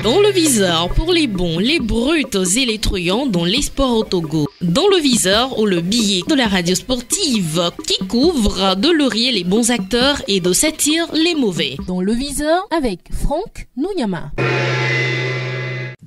Dans le viseur, pour les bons, les brutes et les truands dans les sports au Togo. Dans le viseur, ou le billet de la radio sportive qui couvre de laurier les bons acteurs et de satire les mauvais. Dans le viseur avec Franck Nouyama.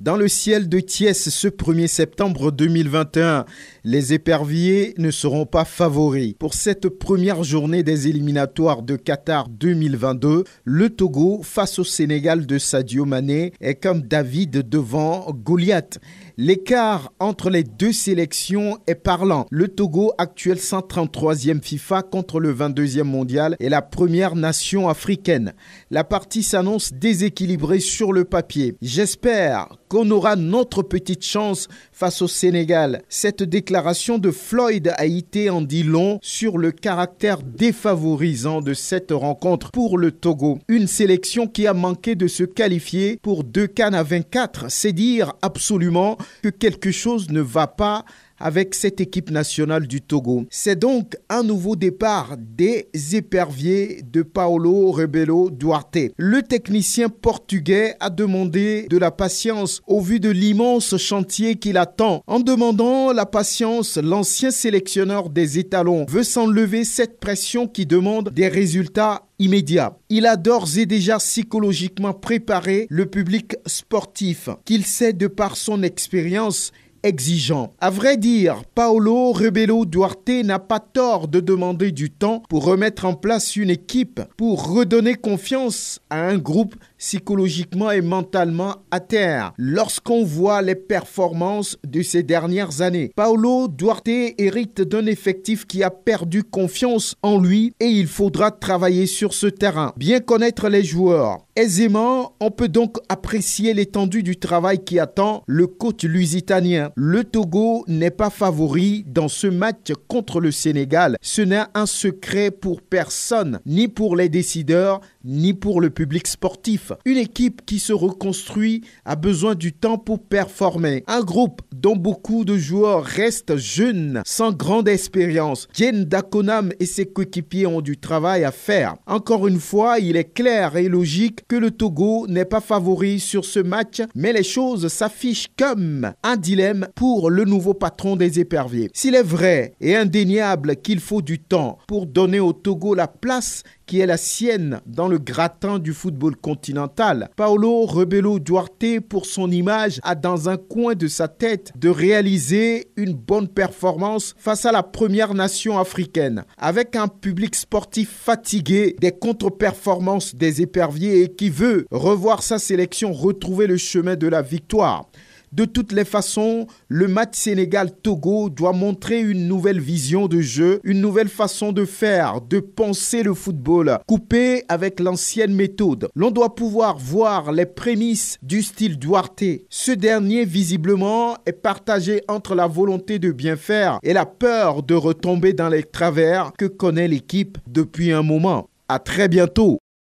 Dans le ciel de Thiès ce 1er septembre 2021, les éperviers ne seront pas favoris. Pour cette première journée des éliminatoires de Qatar 2022, le Togo face au Sénégal de Sadio Mané est comme David devant Goliath. L'écart entre les deux sélections est parlant. Le Togo, actuel 133e FIFA contre le 22e mondial, est la première nation africaine. La partie s'annonce déséquilibrée sur le papier. J'espère qu'on aura notre petite chance face au Sénégal. Cette déclaration de Floyd Haïté en dit long sur le caractère défavorisant de cette rencontre pour le Togo. Une sélection qui a manqué de se qualifier pour 2 CAN à 24. C'est dire absolument que quelque chose ne va pas avec cette équipe nationale du Togo. C'est donc un nouveau départ des éperviers de Paulo Rebelo Duarte. Le technicien portugais a demandé de la patience au vu de l'immense chantier qu'il attend. En demandant la patience, l'ancien sélectionneur des étalons veut s'enlever cette pression qui demande des résultats immédiat. Il a d'ores et déjà psychologiquement préparé le public sportif qu'il sait de par son expérience exigeant. À vrai dire, Paulo Rebelo Duarte n'a pas tort de demander du temps pour remettre en place une équipe, pour redonner confiance à un groupe psychologiquement et mentalement à terre. Lorsqu'on voit les performances de ces dernières années, Paulo Duarte hérite d'un effectif qui a perdu confiance en lui et il faudra travailler sur ce terrain. Bien connaître les joueurs. Aisément, on peut donc apprécier l'étendue du travail qui attend le coach lusitanien. Le Togo n'est pas favori dans ce match contre le Sénégal. Ce n'est un secret pour personne, ni pour les décideurs, ni pour le public sportif. Une équipe qui se reconstruit a besoin du temps pour performer. Un groupe dont beaucoup de joueurs restent jeunes, sans grande expérience. Diène Dakonam et ses coéquipiers ont du travail à faire. Encore une fois, il est clair et logique que le Togo n'est pas favori sur ce match, mais les choses s'affichent comme un dilemme pour le nouveau patron des éperviers. S'il est vrai et indéniable qu'il faut du temps pour donner au Togo la place qui est la sienne dans le gratin du football continental, Paulo Rebelo Duarte, pour son image, a dans un coin de sa tête de réaliser une bonne performance face à la première nation africaine. Avec un public sportif fatigué des contre-performances des éperviers et qui veut revoir sa sélection retrouver le chemin de la victoire. De toutes les façons, le match Sénégal-Togo doit montrer une nouvelle vision de jeu, une nouvelle façon de faire, de penser le football, coupé avec l'ancienne méthode. L'on doit pouvoir voir les prémices du style Duarte. Ce dernier, visiblement, est partagé entre la volonté de bien faire et la peur de retomber dans les travers que connaît l'équipe depuis un moment. À très bientôt.